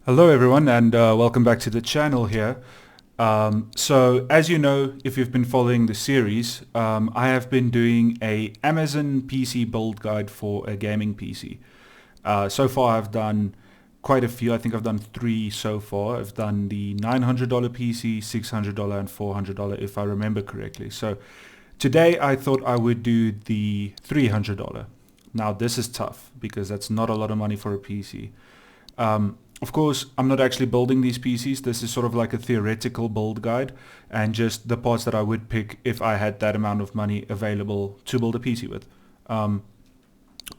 Hello everyone and welcome back to the channel here. So as you know, if you've been following the series, I have been doing a Amazon PC build guide for a gaming PC. So far I've done quite a few. I think I've done 3 so far. I've done the $900 PC, $600 and $400 if I remember correctly. So today I thought I would do the $300. Now this is tough because that's not a lot of money for a PC. Of course, I'm not actually building these PCs. This is sort of like a theoretical build guide and just the parts that I would pick if I had that amount of money available to build a PC with.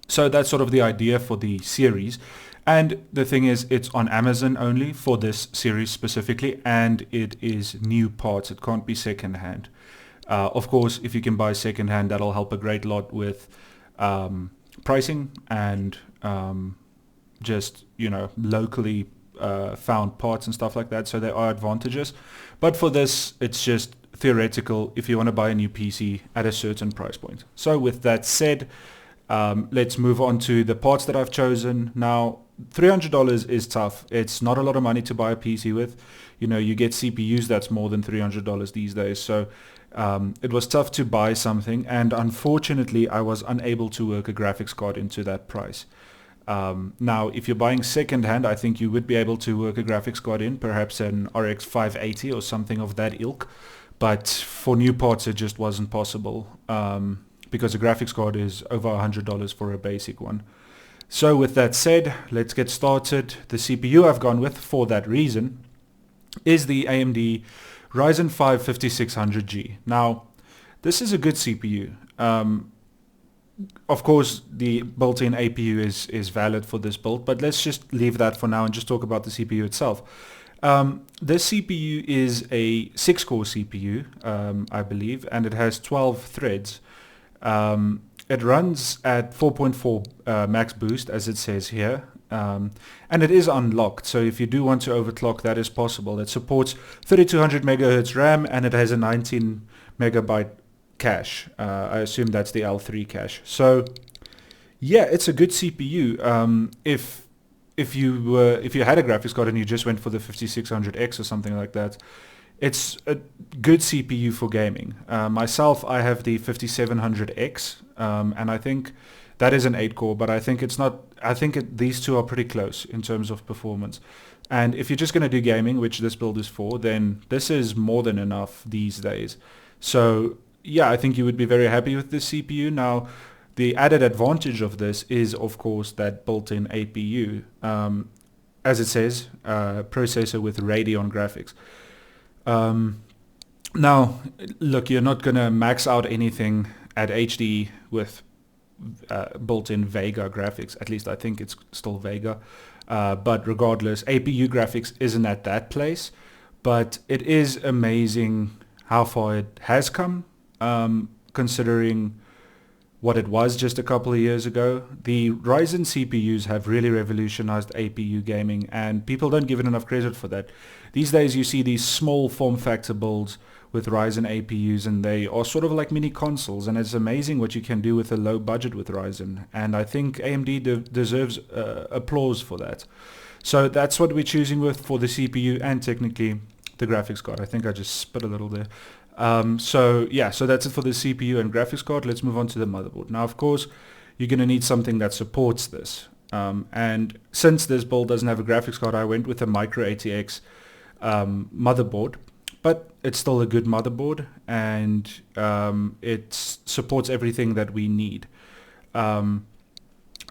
So that's sort of the idea for the series. And the thing is, it's on Amazon only for this series specifically, and it is new parts. It can't be secondhand. Of course, if you can buy secondhand, that'll help a great lot with pricing and just, you know, locally found parts and stuff like that. So there are advantages. But for this, it's just theoretical if you want to buy a new PC at a certain price point. So with that said, let's move on to the parts that I've chosen. Now, $300 is tough. It's not a lot of money to buy a PC with. You know, you get CPUs that's more than $300 these days. So it was tough to buy something. And unfortunately, I was unable to work a graphics card into that price. Now, if you're buying second-hand, I think you would be able to work a graphics card in, perhaps an RX 580 or something of that ilk. But for new parts, it just wasn't possible because a graphics card is over $100 for a basic one. So with that said, let's get started. The CPU I've gone with for that reason is the AMD Ryzen 5 5600G. Now, this is a good CPU. Of course, the built-in APU is valid for this build, but let's just leave that for now and just talk about the CPU itself. This CPU is a 6-core CPU, I believe, and it has 12 threads. It runs at 4.4 max boost, as it says here, and it is unlocked. So if you do want to overclock, that is possible. It supports 3200 megahertz RAM, and it has a 19 megabyte cache. I assume that's the L3 cache. So yeah, it's a good CPU. If you had a graphics card and you just went for the 5600X or something like that, it's a good CPU for gaming. Myself, I have the 5700X, and I think that is an 8-core, but I think it's not. I think these two are pretty close in terms of performance. And if you're just going to do gaming, which this build is for, then this is more than enough these days. So yeah, I think you would be very happy with this CPU. Now, the added advantage of this is, of course, that built-in APU. As it says, processor with Radeon graphics. Now, look, you're not going to max out anything at HD with built-in Vega graphics. At least I think it's still Vega. But regardless, APU graphics isn't at that place. But it is amazing how far it has come. Considering what it was just a couple of years ago. The Ryzen CPUs have really revolutionized APU gaming, and people don't give it enough credit for that. These days you see these small form factor builds with Ryzen APUs, and they are sort of like mini consoles, and it's amazing what you can do with a low budget with Ryzen, and I think AMD deserves applause for that. So that's what we're choosing with for the CPU and technically the graphics card. I think I just spit a little there. So yeah, so that's it for the CPU and graphics card. Let's move on to the motherboard. Now, of course, you're going to need something that supports this. And since this build doesn't have a graphics card, I went with a micro ATX motherboard, but it's still a good motherboard, and it supports everything that we need. Now,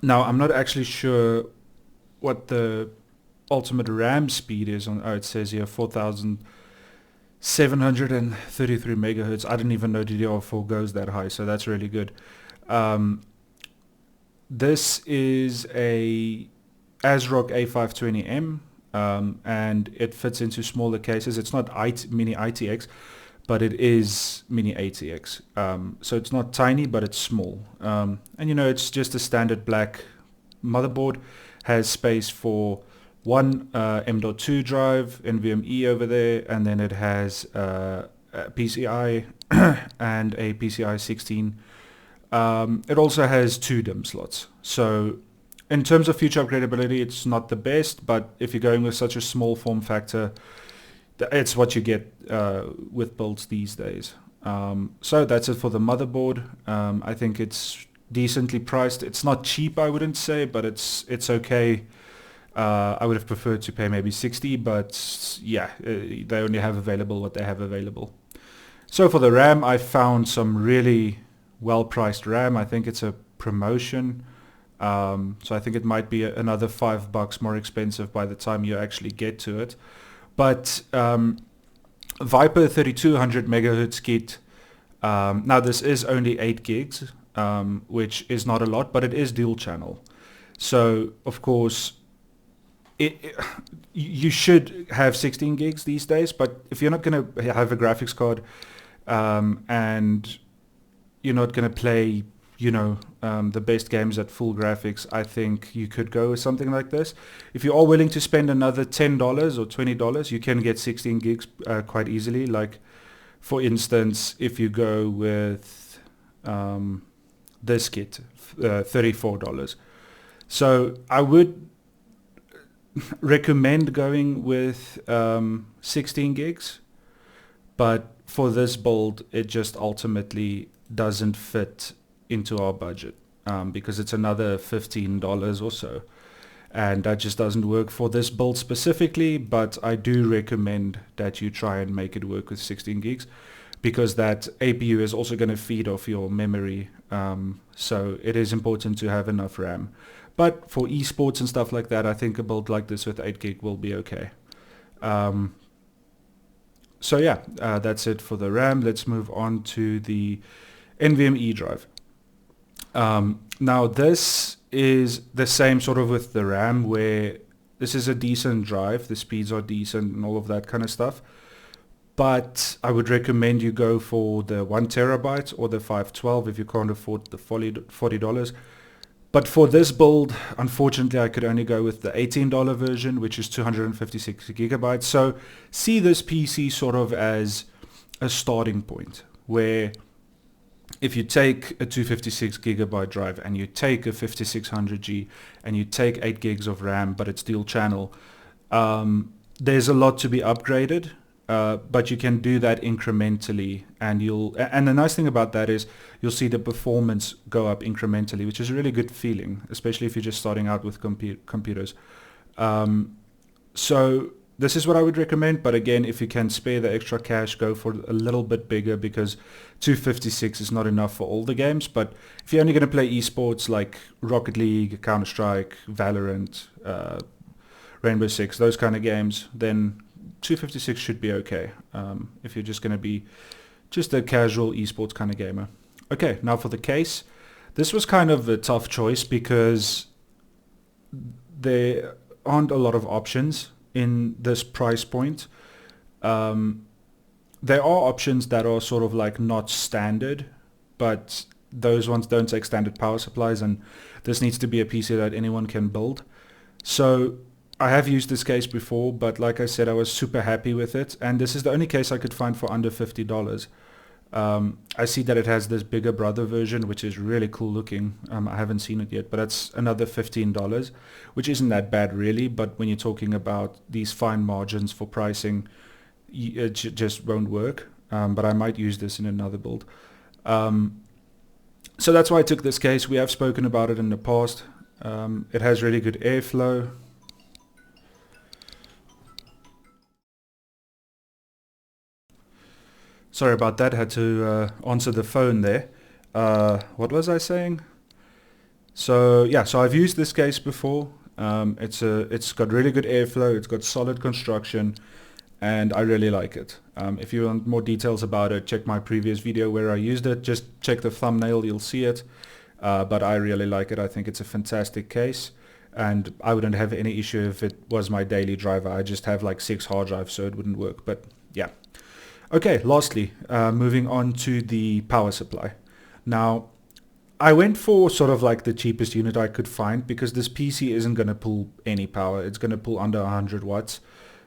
I'm not actually sure what the ultimate RAM speed is on. Oh, it says here 4,733 megahertz. I didn't even know DDR4 goes that high, so that's really good. This is a ASRock A520M, and it fits into smaller cases. It's not mini ITX, but it is mini ATX. So it's not tiny, but it's small. And you know, it's just a standard black motherboard. Has space for one M.2 drive, NVMe over there, and then it has a PCI and a PCI 16. It also has 2 DIMM slots. So in terms of future upgradability, it's not the best, but if you're going with such a small form factor, it's what you get with builds these days. So that's it for the motherboard. I think it's decently priced. It's not cheap, I wouldn't say, but it's okay. I would have preferred to pay maybe 60, but yeah, they only have available what they have available. So for the RAM, I found some really well-priced RAM. I think it's a promotion. So I think it might be another $5 more expensive by the time you actually get to it. But Viper 3200 megahertz kit. Now this is only 8 gigs, which is not a lot, but it is dual channel. So of course, you should have 16 gigs these days, but if you're not going to have a graphics card and you're not going to play, the best games at full graphics, I think you could go with something like this. If you are willing to spend another $10 or $20, you can get 16 gigs quite easily. Like, for instance, if you go with this kit, $34. So I would recommend going with 16 gigs, but for this build it just ultimately doesn't fit into our budget because it's another $15 or so, and that just doesn't work for this build specifically. But I do recommend that you try and make it work with 16 gigs because that APU is also going to feed off your memory, so it is important to have enough RAM. But for esports and stuff like that, I think a build like this with 8 gig will be okay. So yeah, that's it for the RAM. Let's move on to the NVMe drive. Now this is the same sort of with the RAM, where this is a decent drive, the speeds are decent and all of that kind of stuff. But I would recommend you go for the 1 terabyte or the 512 if you can't afford the $40. But for this build, unfortunately, I could only go with the $18 version, which is 256 gigabytes. So see this PC sort of as a starting point, where if you take a 256 gigabyte drive and you take a 5600G and you take 8 gigs of RAM, but it's dual channel, there's a lot to be upgraded. But you can do that incrementally, and the nice thing about that is you'll see the performance go up incrementally, which is a really good feeling, especially if you're just starting out with computers. So this is what I would recommend, but again, if you can spare the extra cash, go for a little bit bigger, because 256 is not enough for all the games. But if you're only going to play esports like Rocket League, Counter-Strike, Valorant, Rainbow Six, those kind of games, then 256 should be okay if you're just going to be just a casual esports kind of gamer. Okay, now for the case. This was kind of a tough choice because there aren't a lot of options in this price point. There are options that are sort of like not standard, but those ones don't take standard power supplies, and this needs to be a PC that anyone can build. So I have used this case before, but like I said, I was super happy with it, and this is the only case I could find for under $50. I see that it has this bigger brother version, which is really cool looking. I haven't seen it yet, but that's another $15, which isn't that bad really, but when you're talking about these fine margins for pricing, it just won't work. But I might use this in another build. So that's why I took this case. We have spoken about it in the past. It has really good airflow. Sorry about that, had to answer the phone there. What was I saying? So yeah, so I've used this case before. It's got really good airflow, it's got solid construction, and I really like it. If you want more details about it, check my previous video where I used it. Just check the thumbnail, you'll see it. But I really like it. I think it's a fantastic case, and I wouldn't have any issue if it was my daily driver. I just have like 6 hard drives, so it wouldn't work, but yeah. Okay, lastly, moving on to the power supply. Now, I went for sort of like the cheapest unit I could find because this PC isn't going to pull any power. It's going to pull under 100 watts,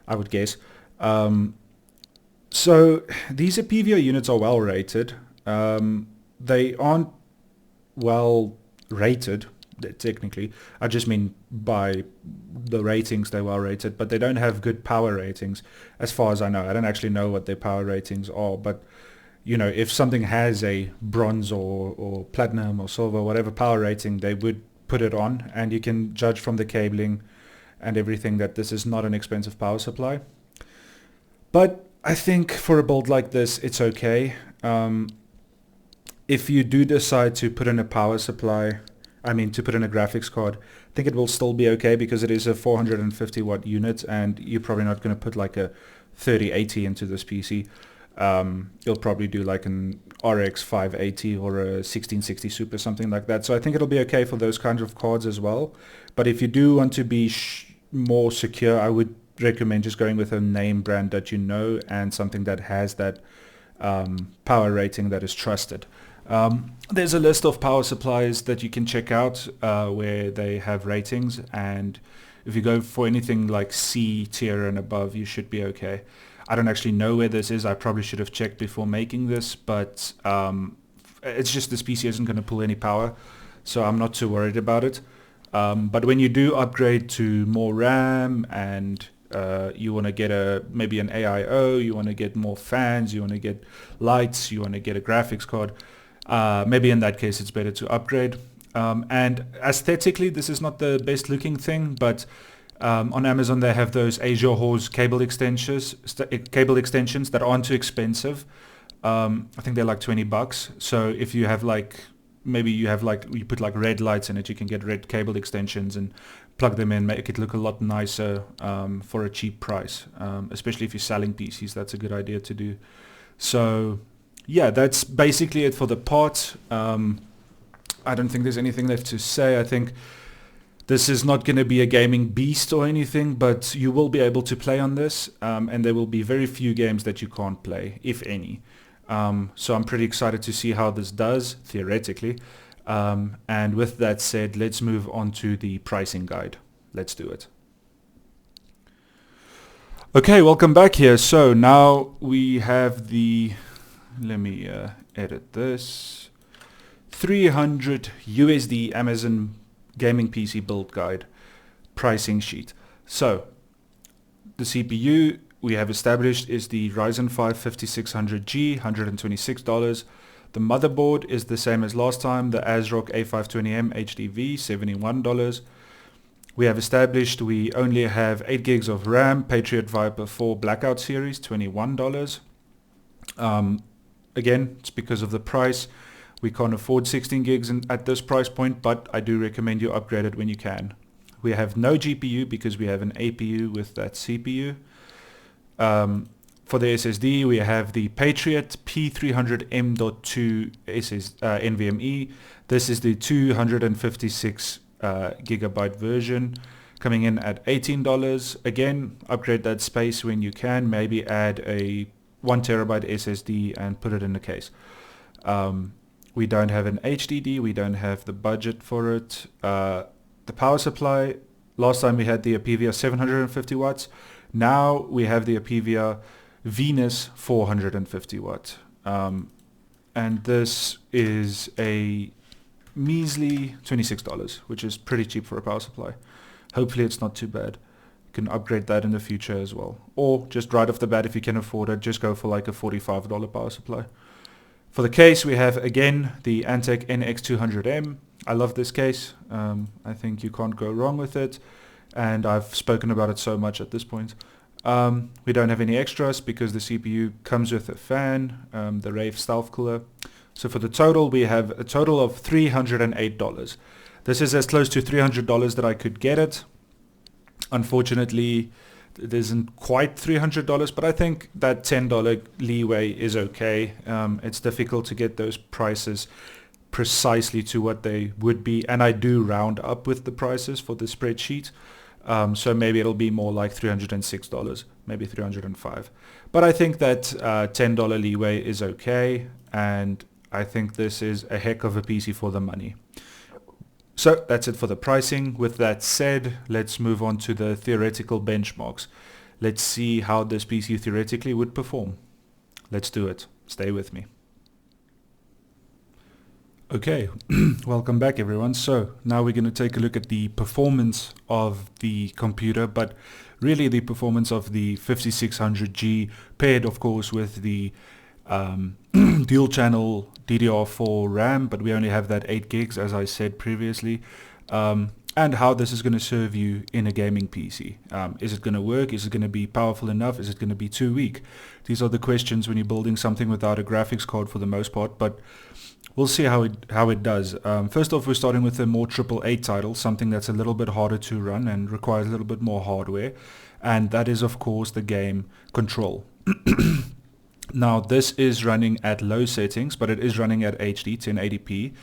I would guess. So these PVO units are well rated. They aren't well rated. technically. I just mean by the ratings they were rated, but they don't have good power ratings as far as I know. I don't actually know what their power ratings are, but you know, if something has a bronze or platinum or silver, whatever power rating, they would put it on, and you can judge from the cabling and everything that this is not an expensive power supply. But I think for a build like this, it's okay. If you do decide to put in a power supply, to put in a graphics card, I think it will still be okay because it is a 450 watt unit, and you're probably not going to put like a 3080 into this PC. You'll probably do like an RX 580 or a 1660 Super, something like that. So I think it'll be okay for those kinds of cards as well. But if you do want to be more secure, I would recommend just going with a name brand that you know and something that has that power rating that is trusted. There's a list of power supplies that you can check out where they have ratings, and if you go for anything like C tier and above, you should be okay. I don't actually know where this is. I probably should have checked before making this, but it's just this PC isn't going to pull any power, so I'm not too worried about it. But when you do upgrade to more RAM and you want to get maybe an AIO, you want to get more fans, you want to get lights, you want to get a graphics card, maybe in that case it's better to upgrade. And aesthetically, this is not the best looking thing, but on Amazon they have those Asia Horse cable extensions that aren't too expensive. I think they're like $20. So if you have you put like red lights in it, you can get red cable extensions and plug them in, make it look a lot nicer for a cheap price. Especially if you're selling PCs, that's a good idea to do. So yeah, that's basically it for the part. I don't think there's anything left to say. I think this is not going to be a gaming beast or anything, but you will be able to play on this, and there will be very few games that you can't play, if any. So I'm pretty excited to see how this does, theoretically. And with that said, let's move on to the pricing guide. Let's do it. Okay, welcome back here. So now we have let me edit this, 300 USD Amazon gaming PC build guide pricing sheet. So the CPU we have established is the Ryzen 5 5600G, $126. The motherboard is the same as last time, the ASRock A520M HDV, $71. We have established we only have 8 gigs of RAM, Patriot Viper 4 Blackout series, $21. Again, it's because of the price. We can't afford 16 gigs at this price point, but I do recommend you upgrade it when you can. We have no GPU because we have an APU with that CPU. For the SSD, we have the Patriot P300M.2 NVMe. This is the 256 gigabyte version, coming in at $18. Again, upgrade that space when you can. Maybe add a 1 terabyte SSD and put it in the case. We don't have an HDD. We don't have the budget for it. The power supply, last time we had the Apevia 750 watts. Now we have the Apevia Venus 450 watt. And this is a measly $26, which is pretty cheap for a power supply. Hopefully it's not too bad. You can upgrade that in the future as well. Or just right off the bat, if you can afford it, just go for like a $45 power supply. For the case, we have again the Antec NX200M. I love this case. I think you can't go wrong with it, and I've spoken about it so much at this point. We don't have any extras because the CPU comes with a fan, the Rave Stealth Cooler. So for the total, we have a total of $308. This is as close to $300 that I could get it. Unfortunately, it isn't quite $300, but I think that $10 leeway is okay. It's difficult to get those prices precisely to what they would be, and I do round up with the prices for the spreadsheet. So maybe it'll be more like $306, maybe $305. But I think that $10 leeway is okay, and I think this is a heck of a PC for the money. So that's it for the pricing. With that said, let's move on to the theoretical benchmarks. Let's see how this PC theoretically would perform. Let's do it. Stay with me. Okay, welcome back everyone. So now we're going to take a look at the performance of the computer, but really the performance of the 5600G paired of course with the dual channel DDR4 RAM, but we only have that 8 gigs as I said previously, and how this is going to serve you in a gaming PC. Is it going to work? Is it going to be powerful enough? Is it going to be too weak? These are the questions when you're building something without a graphics card for the most part, but we'll see how it does. First off, we're starting with a more AAA title, something that's a little bit harder to run and requires a little bit more hardware, and that is of course the game Control. Now this is running at low settings, but it is running at HD 1080p,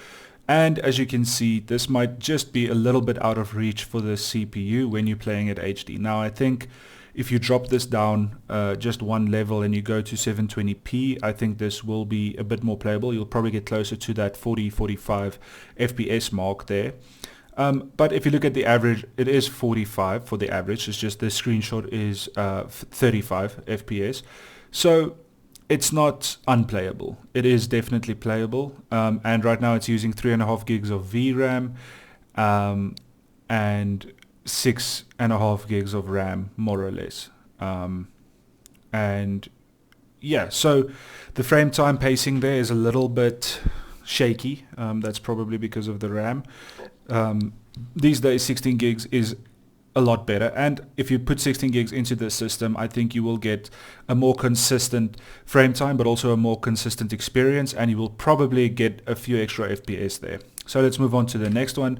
and as you can see this might just be a little bit out of reach for the CPU when you're playing at HD. Now I think if you drop this down just one level and you go to 720p, I think this will be a bit more playable. You'll probably get closer to that 40-45 FPS mark there. But if you look at the average, it is 45 for the average. It's just the screenshot is 35 FPS. So it's not unplayable. It is definitely playable. And right now it's using 3.5 gigs of VRAM and 6.5 gigs of RAM, more or less. And yeah, so the frame time pacing there is a little bit shaky. That's probably because of the RAM. These days 16 gigs is a lot better, and if you put 16 gigs into the system, I think you will get a more consistent frame time, but also a more consistent experience, and you will probably get a few extra FPS there. So let's move on to the next one.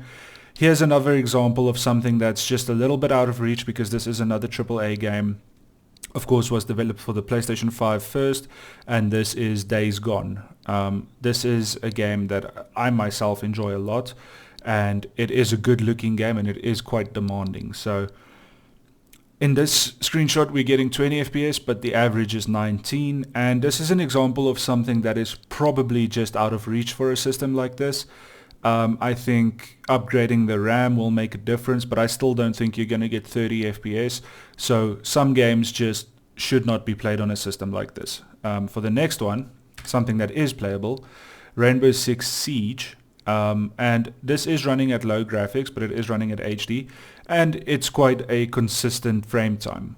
Here's another example of something that's just a little bit out of reach, because this is another AAA game. Of course, was developed for the PlayStation 5 first, and this is Days Gone. This is a game that I myself enjoy a lot, and it is a good looking game, and it is quite demanding. So in this screenshot we're getting 20 FPS, but the average is 19, and this is an example of something that is probably just out of reach for a system like this. I think upgrading the RAM will make a difference, but I still don't think you're going to get 30 FPS. So some games just should not be played on a system like this. For the next one, something that is playable, Rainbow Six Siege. And this is running at low graphics, but it is running at HD, and it's quite a consistent frame time.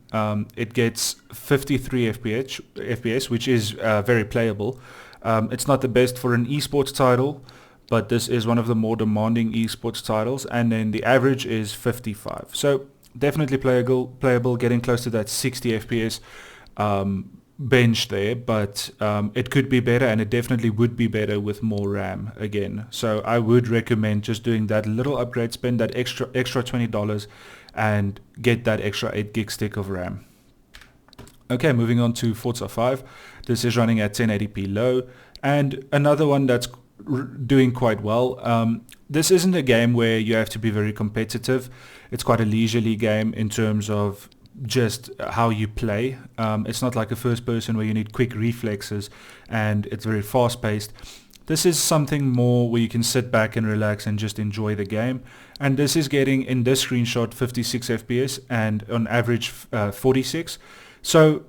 It gets 53 FPS, which is very playable. It's not the best for an esports title, but this is one of the more demanding esports titles, and then the average is 55. So definitely playable, getting close to that 60 FPS bench there, but it could be better, and it definitely would be better with more RAM again. So I would recommend just doing that little upgrade, spend that extra $20 and get that extra 8 gig stick of RAM. Okay, moving on to Forza 5. This is running at 1080p low, and another one that's doing quite well. This isn't a game where you have to be very competitive. It's quite a leisurely game in terms of just how you play. It's not like a first person where you need quick reflexes and it's very fast paced. This is something more where you can sit back and relax and just enjoy the game, and this is getting in this screenshot 56 FPS and on average 46. So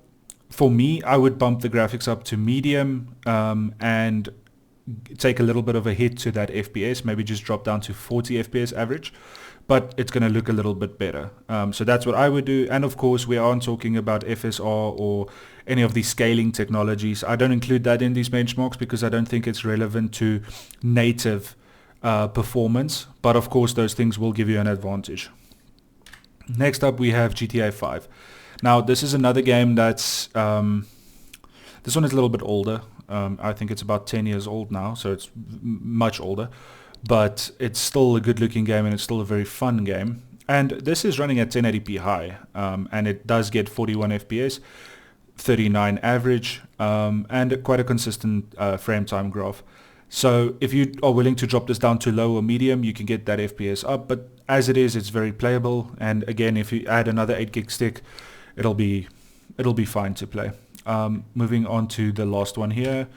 for me, I would bump the graphics up to medium and take a little bit of a hit to that FPS, maybe just drop down to 40 FPS average, but it's going to look a little bit better. So that's what I would do. And of course, we aren't talking about FSR or any of these scaling technologies. I don't include that in these benchmarks because I don't think it's relevant to native performance, but of course those things will give you an advantage. Next up we have GTA 5. Now this is another game that's this one is a little bit older. I think it's about 10 years old now, so it's much older, but it's still a good looking game, and it's still a very fun game. And this is running at 1080p high, and it does get 41 FPS, 39 average, and quite a consistent frame time graph. So if you are willing to drop this down to low or medium, you can get that FPS up, but as it is, it's very playable. And again, if you add another 8 gig stick, it'll be fine to play. Moving on to the last one here,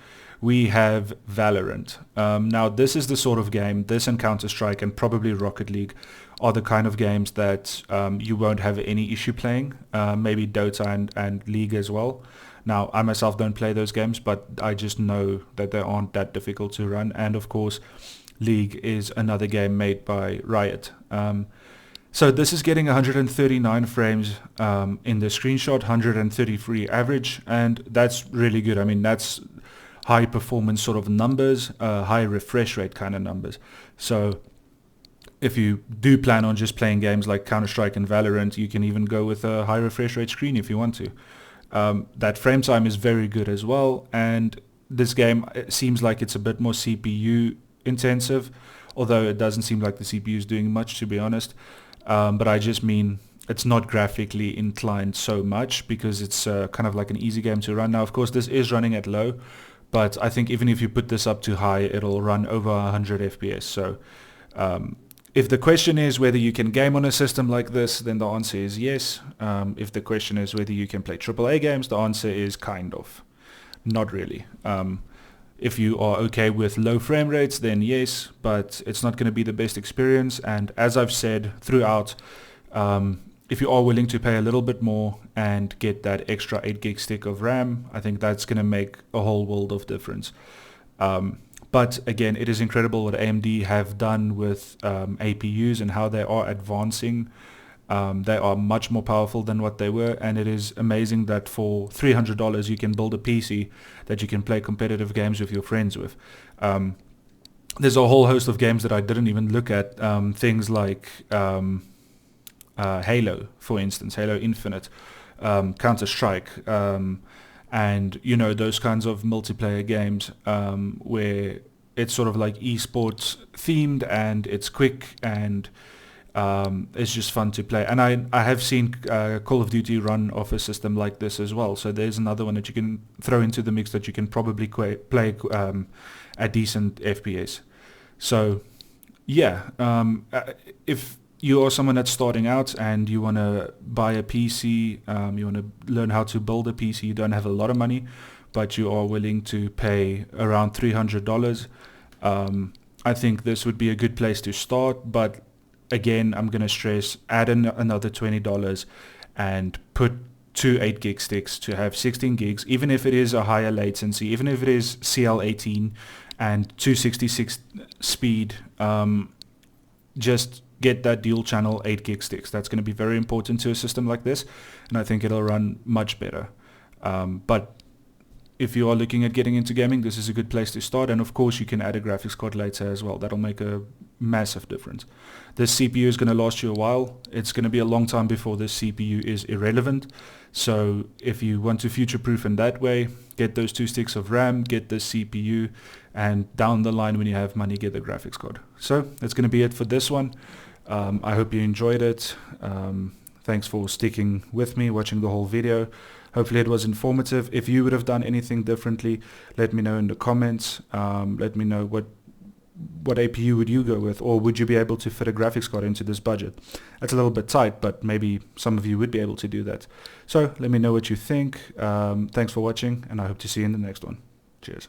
we have Valorant. Now this is the sort of game, this and Counter-Strike and probably Rocket League are the kind of games that you won't have any issue playing. Maybe Dota and League as well. Now I myself don't play those games, but I just know that they aren't that difficult to run, and of course League is another game made by Riot. So this is getting 139 frames in the screenshot, 133 average, and that's really good. I mean, that's high performance sort of numbers, high refresh rate kind of numbers. So if you do plan on just playing games like Counter-Strike and Valorant, you can even go with a high refresh rate screen if you want to. That frame time is very good as well, and this game seems like it's a bit more CPU intensive, although it doesn't seem like the CPU is doing much, to be honest. But I just mean it's not graphically inclined so much because it's kind of like an easy game to run. Now, of course, this is running at low, but I think even if you put this up to high, it'll run over 100 FPS. So if the question is whether you can game on a system like this, then the answer is yes. If the question is whether you can play AAA games, the answer is kind of. Not really. If you are okay with low frame rates, then yes, but it's not going to be the best experience. And as I've said throughout, if you are willing to pay a little bit more and get that extra 8 gig stick of RAM, I think that's going to make a whole world of difference. But again, it is incredible what AMD have done with APUs and how they are advancing. They are much more powerful than what they were, and it is amazing that for $300 you can build a PC that you can play competitive games with your friends with. There's a whole host of games that I didn't even look at, things like Halo, for instance, Halo Infinite, Counter-Strike, and you know, those kinds of multiplayer games where it's sort of like esports themed and it's quick and it's just fun to play. And I have seen Call of Duty run off a system like this as well. So there's another one that you can throw into the mix that you can probably play at decent FPS. So yeah, if you are someone that's starting out and you want to buy a PC, you want to learn how to build a PC, you don't have a lot of money, but you are willing to pay around $300, I think this would be a good place to start. But again, I'm going to stress, add another $20 and put 2 8 gig sticks to have 16 gigs, even if it is a higher latency, even if it is CL18 and 266 speed, just get that dual channel 8 gig sticks. That's going to be very important to a system like this, and I think it'll run much better. But if you are looking at getting into gaming, this is a good place to start. And of course, you can add a graphics card later as well. That'll make a massive difference. This CPU is going to last you a while. It's going to be a long time before this CPU is irrelevant. So if you want to future-proof in that way, get those 2 sticks of RAM, get the CPU, and down the line when you have money, get the graphics card. So that's going to be it for this one. I hope you enjoyed it. Thanks for sticking with me, watching the whole video. Hopefully it was informative. If you would have done anything differently, let me know in the comments. Let me know what APU would you go with, or would you be able to fit a graphics card into this budget? That's a little bit tight, but maybe some of you would be able to do that. So let me know what you think. Thanks for watching, and I hope to see you in the next one. Cheers.